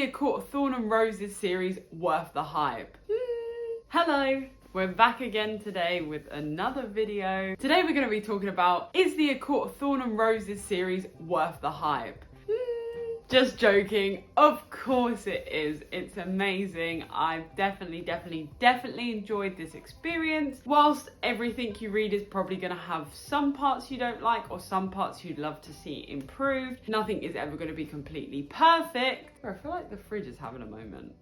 A Court of Thorn and Roses series worth the hype? Hello! We're back again today with another video. Today we're going to be talking about, is the A Court of Thorn and Roses series worth the hype? Just joking. Of course it is. It's amazing. I've definitely enjoyed this experience. Whilst everything you read is probably going to have some parts you don't like or some parts you'd love to see improved, nothing is ever going to be completely perfect. I feel like the fridge is having a moment.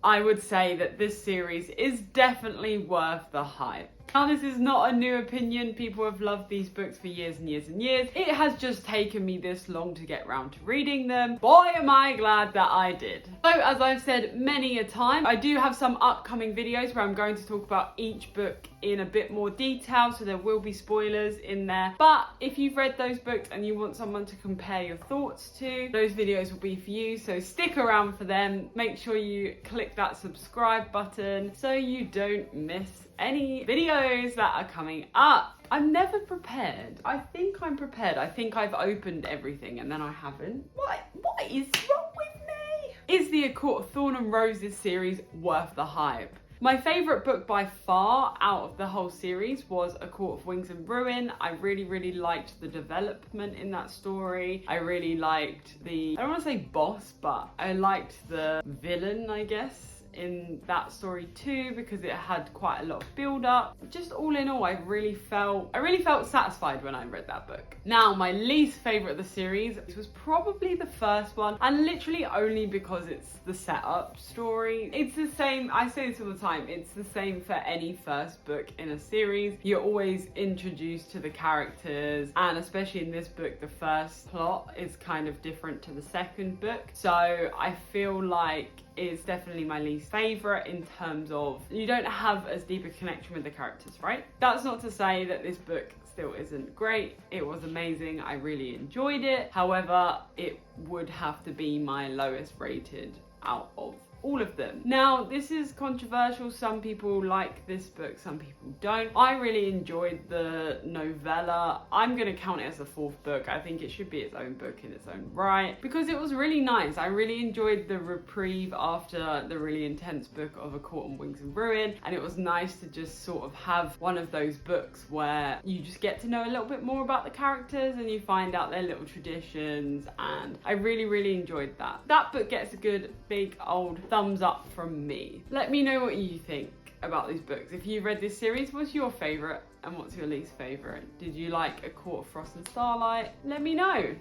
I would say that this series is definitely worth the hype. Now, this is not a new opinion. People have loved these books for years and years and years. It has just taken me this long to get round to reading them. Boy, am I glad that I did. So, as I've said many a time, I do have some upcoming videos where I'm going to talk about each book in a bit more detail, so there will be spoilers in there. But if you've read those books and you want someone to compare your thoughts to, those videos will be for you, so stick around for them. Make sure you click that subscribe button so you don't miss any videos that are coming up. I'm never prepared. I think I'm prepared. I think I've opened everything and then I haven't. What is wrong with me? Is the A Court of Thorn and Roses series worth the hype? My favourite book by far out of the whole series was A Court of Wings and Ruin. I really liked the development in that story. I really liked the, I don't want to say boss, but I liked the villain, I guess, in that story too, because it had quite a lot of build up. Just all in all, I really felt satisfied when I read that book. Now, my least favourite of the series was probably the first one, and literally only because it's the setup story. It's the same, I say this all the time, it's the same for any first book in a series. You're always introduced to the characters, and especially in this book, the first plot is kind of different to the second book. So I feel like is definitely my least favourite in terms of you don't have as deep a connection with the characters, right? That's not to say that this book still isn't great. It was amazing. I really enjoyed it. However, it would have to be my lowest rated out of all of them. Now, this is controversial. Some people like this book, some people don't. I really enjoyed the novella. I'm gonna count it as the fourth book. I think it should be its own book in its own right, because it was really nice. I really enjoyed the reprieve after the really intense book of A Court of Wings and Ruin, and it was nice to just sort of have one of those books where you just get to know a little bit more about the characters and you find out their little traditions, and I really enjoyed that. That book gets a good big old thumbs up from me. Let me know what you think about these books. If you read this series, what's your favourite and what's your least favourite? Did you like A Court of Frost and Starlight? Let me know.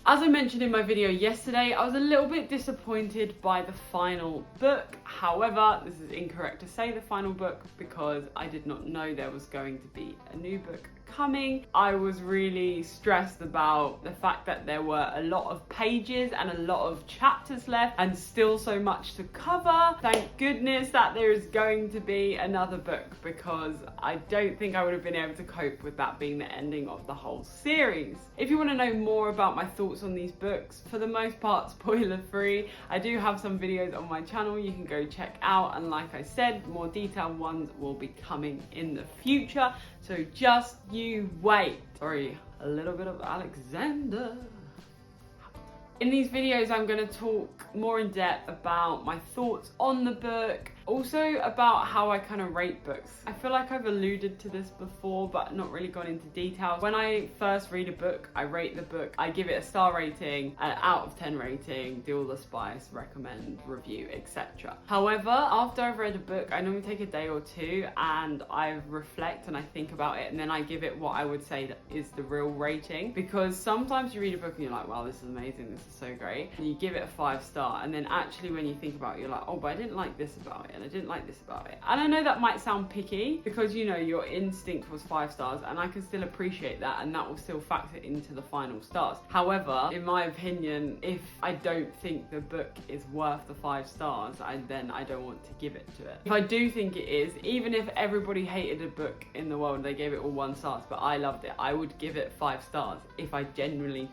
As I mentioned in my video yesterday, I was a little bit disappointed by the final book. However, this is incorrect to say the final book because I did not know there was going to be a new book coming. I was really stressed about the fact that there were a lot of pages and a lot of chapters left and still so much to cover. Thank goodness that there is going to be another book, because I don't think I would have been able to cope with that being the ending of the whole series. If you want to know more about my thoughts on these books, for the most part spoiler free, I do have some videos on my channel you can go check out, and like I said, more detailed ones will be coming in the future, so just you wait. Sorry, a little bit of Alexander. In these videos, I'm going to talk more in depth about my thoughts on the book, also about how I kind of rate books. I feel like I've alluded to this before, but not really gone into details. When I first read a book, I rate the book, I give it a star rating, an out of 10 rating, do all the spice, recommend, review, etc. However, after I've read a book, I normally take a day or two and I reflect and I think about it, and then I give it what I would say that is the real rating. Because sometimes you read a book and you're like, wow, this is amazing, this is so great, and you give it a 5-star, and then actually when you think about it, you're like, oh, but I didn't like this about it, and I didn't like this about it. And I know that might sound picky, because you know your instinct was 5 stars, and I can still appreciate that, and that will still factor into the final stars. However, in my opinion, if I don't think the book is worth the 5 stars, then I don't want to give it to it. If I do think it is, even if everybody hated a book in the world, they gave it all 1 star, but I loved it, I would give it 5 stars if I genuinely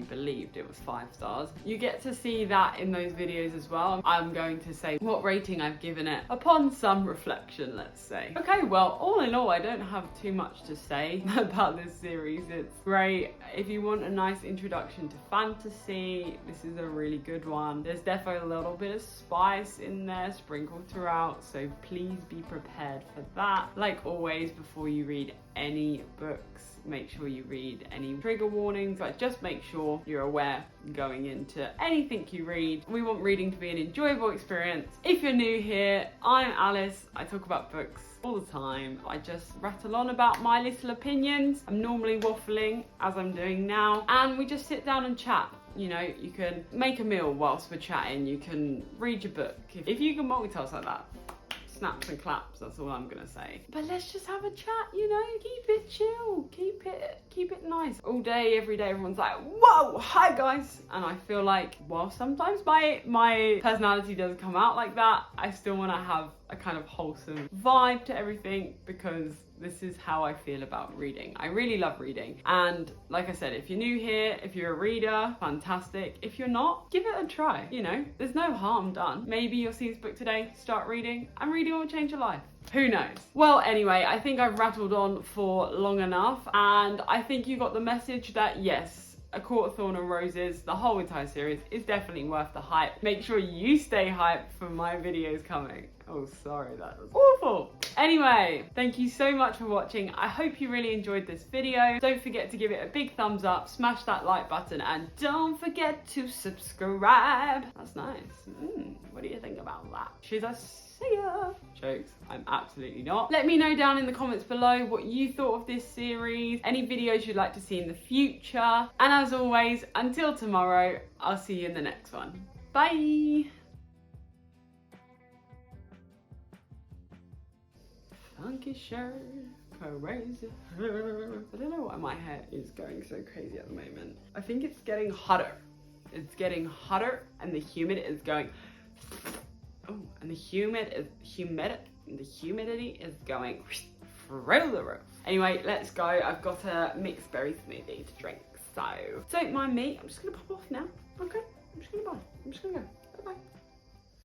believed it was 5 stars. You get to see that in those videos as well. I'm going to say what rating rating I've given it upon some reflection, let's say. Okay, well, all in all, I don't have too much to say about this series. It's great. If you want a nice introduction to fantasy, this is a really good one. There's definitely a little bit of spice in there sprinkled throughout, so please be prepared for that. Like always, before you read any books, make sure you read any trigger warnings, but just make sure you're aware going into anything you read. We want reading to be an enjoyable experience. If you're new here, I'm Alice. I talk about books all the time. I just rattle on about my little opinions. I'm normally waffling, as I'm doing now, and we just sit down and chat. You know, you can make a meal whilst we're chatting, you can read your book. If you can multitask like that, snaps and claps, that's all I'm gonna say. But let's just have a chat, you know, keep it chill, keep it nice. All day, every day, everyone's like, whoa, hi guys. And I feel like, while sometimes my personality doesn't come out like that, I still wanna have a kind of wholesome vibe to everything, because this is how I feel about reading. I really love reading. And like I said, if you're new here, if you're a reader, fantastic. If you're not, give it a try. You know, there's no harm done. Maybe you'll see this book today, start reading, and reading will change your life. Who knows? Well, anyway, I think I've rattled on for long enough, and I think you got the message that yes, A Court of Thorn and Roses, the whole entire series, is definitely worth the hype. Make sure you stay hyped for my videos coming. Oh, sorry, that was awful. Anyway, thank you so much for watching. I hope you really enjoyed this video. Don't forget to give it a big thumbs up, smash that like button, and don't forget to subscribe. That's nice. What do you think about that? She's a singer. Jokes, I'm absolutely not. Let me know down in the comments below what you thought of this series, any videos you'd like to see in the future. And as always, until tomorrow, I'll see you in the next one. Bye. Funky shirt, crazy hair. I don't know why my hair is going so crazy at the moment. I think it's getting hotter. It's getting hotter, and the humid is going. Oh, and the humidity is going through the roof. Anyway, let's go. I've got a mixed berry smoothie to drink, so don't mind me. I'm just gonna pop off now. Okay, I'm just gonna go. Bye bye.